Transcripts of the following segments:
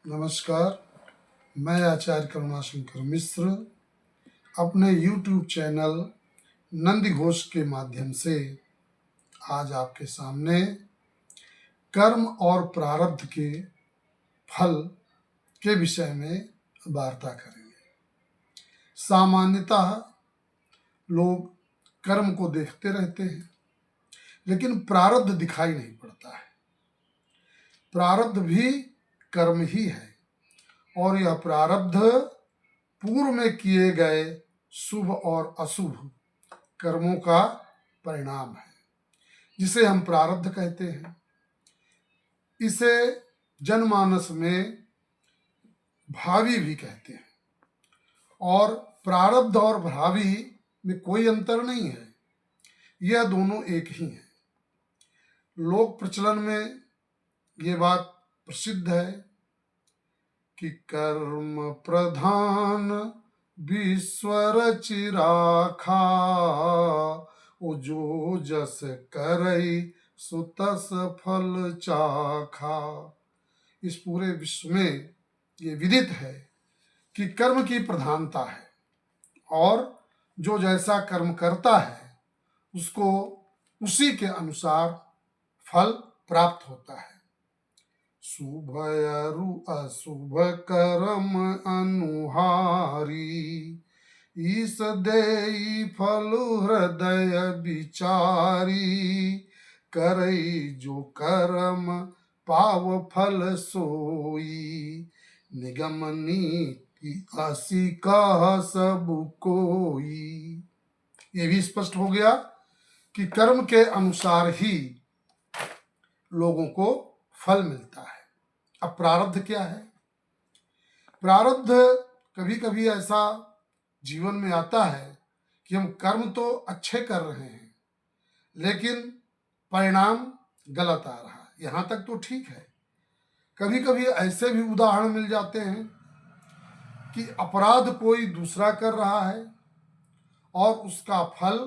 नमस्कार। मैं आचार्य करुणाशंकर मिश्र अपने YouTube चैनल नंदी घोष के माध्यम से आज आपके सामने कर्म और प्रारब्ध के फल के विषय में वार्ता करेंगे। सामान्यतः लोग कर्म को देखते रहते हैं, लेकिन प्रारब्ध दिखाई नहीं पड़ता है। प्रारब्ध भी कर्म ही है और यह प्रारब्ध पूर्व में किए गए शुभ और अशुभ कर्मों का परिणाम है, जिसे हम प्रारब्ध कहते हैं। इसे जनमानस में भावी भी कहते हैं और प्रारब्ध और भावी में कोई अंतर नहीं है, यह दोनों एक ही हैं। लोक प्रचलन में ये बात प्रसिद्ध है कि कर्म प्रधान विश्व रचि राखा, ओ जो जस करई सो तस फल चाखा। इस पूरे विश्व में ये विदित है कि कर्म की प्रधानता है और जो जैसा कर्म करता है उसको उसी के अनुसार फल प्राप्त होता है। शुभ अरु अशुभ कर्म अनुहारी, ईस देई फल हृदय विचारी। करई जो कर्म पाव फल सोई, निगम नीति असी कह सब कोई। ये भी स्पष्ट हो गया कि कर्म के अनुसार ही लोगों को फल मिलता है। अब प्रारब्ध क्या है? प्रारब्ध कभी कभी ऐसा जीवन में आता है कि हम कर्म तो अच्छे कर रहे हैं, लेकिन परिणाम गलत आ रहा है। यहाँ तक तो ठीक है। कभी कभी ऐसे भी उदाहरण मिल जाते हैं कि अपराध कोई दूसरा कर रहा है और उसका फल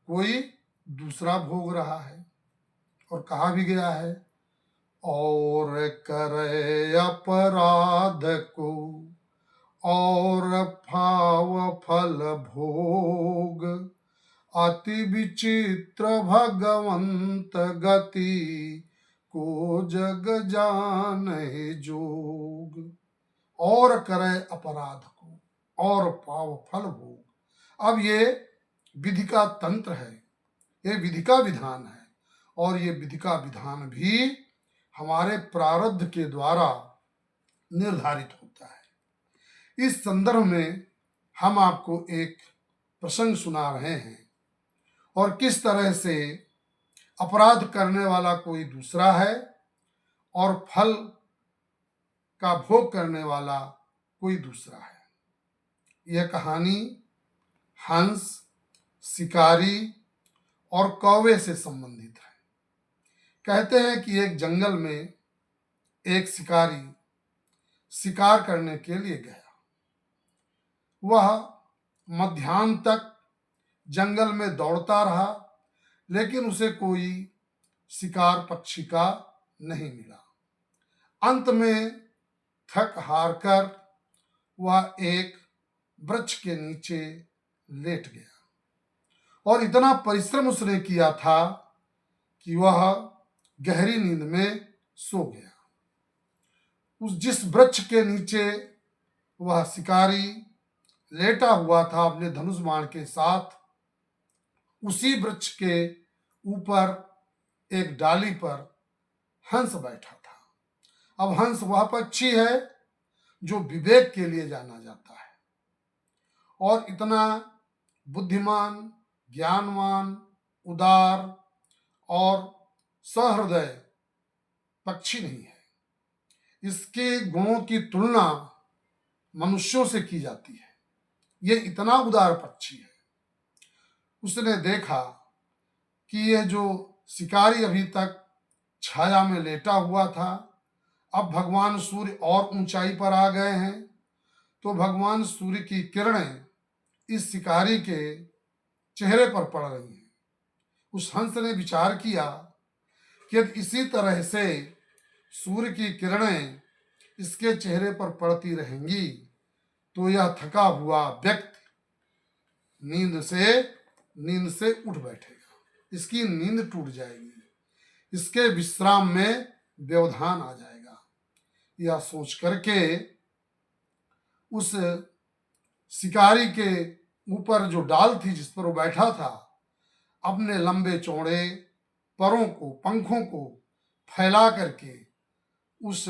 कोई दूसरा भोग रहा है। और कहा भी गया है, और करे अपराध को और पाव फल भोग, अति विचित्र भगवंत गति को जग जाने जोग। और करे अपराध को और पाव फल भोग। अब ये विधि का तंत्र है, ये विधि का विधान है और ये विधि का विधान भी हमारे प्रारब्ध के द्वारा निर्धारित होता है। इस संदर्भ में हम आपको एक प्रसंग सुना रहे हैं और किस तरह से अपराध करने वाला कोई दूसरा है और फल का भोग करने वाला कोई दूसरा है। यह कहानी हंस, शिकारी और कौवे से संबंधित है। कहते हैं कि एक जंगल में एक शिकारी शिकार करने के लिए गया। वह मध्याह्न तक जंगल में दौड़ता रहा, लेकिन उसे कोई शिकार पक्षी का नहीं मिला। अंत में थक हार कर वह एक वृक्ष के नीचे लेट गया और इतना परिश्रम उसने किया था कि वह गहरी नींद में सो गया। उस जिस वृक्ष के नीचे वह शिकारी लेटा हुआ था अपने धनुष बाण के साथ, उसी वृक्ष के ऊपर एक डाली पर हंस बैठा था। अब हंस वह पक्षी है जो विवेक के लिए जाना जाता है और इतना बुद्धिमान, ज्ञानवान, उदार और सहृदय पक्षी नहीं है। इसके गुणों की तुलना मनुष्यों से की जाती है। ये इतना उदार पक्षी है। उसने देखा कि यह जो शिकारी अभी तक छाया में लेटा हुआ था, अब भगवान सूर्य और ऊंचाई पर आ गए हैं, तो भगवान सूर्य की किरणें इस शिकारी के चेहरे पर पड़ रही हैं। उस हंस ने विचार किया कि यदि इसी तरह से सूर्य की किरणें इसके चेहरे पर पड़ती रहेंगी तो यह थका हुआ व्यक्ति नींद से उठ बैठेगा, इसकी नींद टूट जाएगी, इसके विश्राम में व्यवधान आ जाएगा। यह सोच करके उस शिकारी के ऊपर जो डाल थी जिस पर वो बैठा था, अपने लंबे चौड़े परों को, पंखों को फैला करके उस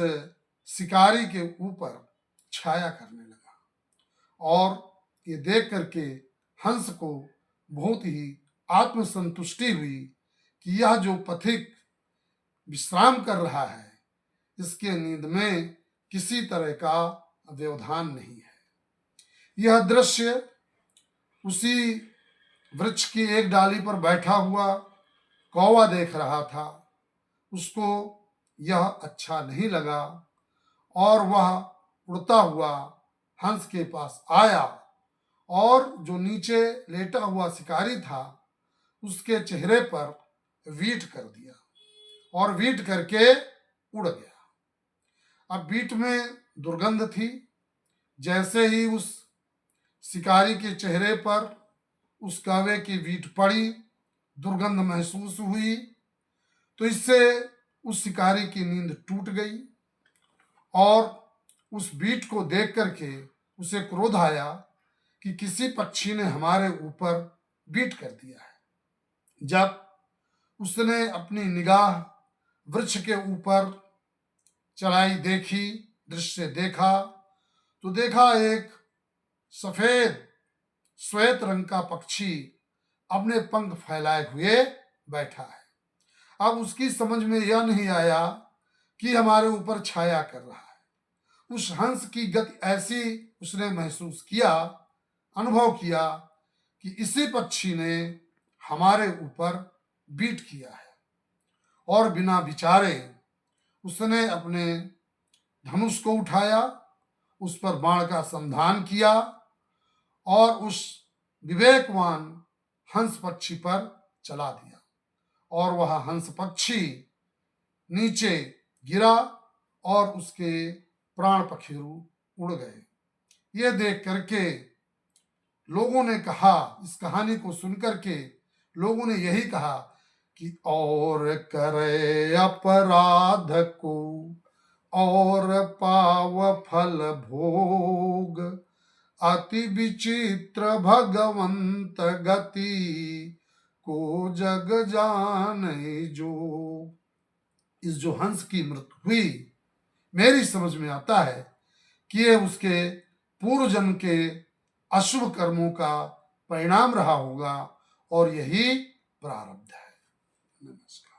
शिकारी के ऊपर छाया करने लगा। और ये देख करके हंस को बहुत ही आत्मसंतुष्टि हुई कि यह जो पथिक विश्राम कर रहा है, इसके नींद में किसी तरह का व्यवधान नहीं है। यह दृश्य उसी वृक्ष की एक डाली पर बैठा हुआ कौवा देख रहा था। उसको यह अच्छा नहीं लगा और वह उड़ता हुआ हंस के पास आया और जो नीचे लेटा हुआ शिकारी था उसके चेहरे पर वीट कर दिया और वीट करके उड़ गया। अब वीट में दुर्गंध थी। जैसे ही उस शिकारी के चेहरे पर उस कौवे की वीट पड़ी, दुर्गंध महसूस हुई, तो इससे उस शिकारी की नींद टूट गई और उस वीट को देख करके उसे क्रोध आया कि किसी पक्षी ने हमारे ऊपर वीट कर दिया है। जब उसने अपनी निगाह वृक्ष के ऊपर चलाई, देखी, दृश्य देखा, तो देखा एक सफेद श्वेत रंग का पक्षी अपने पंख फैलाए हुए बैठा है। अब उसकी समझ में यह नहीं आया कि हमारे ऊपर छाया कर रहा है। उस हंस की गति ऐसी उसने महसूस किया, अनुभव किया कि इसी पक्षी ने हमारे ऊपर बीट किया है। और बिना विचारे उसने अपने धनुष को उठाया, उस पर बाण का संधान किया और उस विवेकवान हंस पक्षी पर चला दिया और वह हंस पक्षी नीचे गिरा और उसके प्राण पखेरु उड़ गए। ये देख करके लोगों ने कहा, इस कहानी को सुनकर के लोगों ने यही कहा कि और करे अपराध को और पाव फल भोग, अति विचित्र भगवंत गति को जग जाने जो। इस जो हंस की मृत्यु हुई, मेरी समझ में आता है कि यह उसके पूर्व जन्म के अशुभ कर्मों का परिणाम रहा होगा और यही प्रारब्ध है। नमस्कार।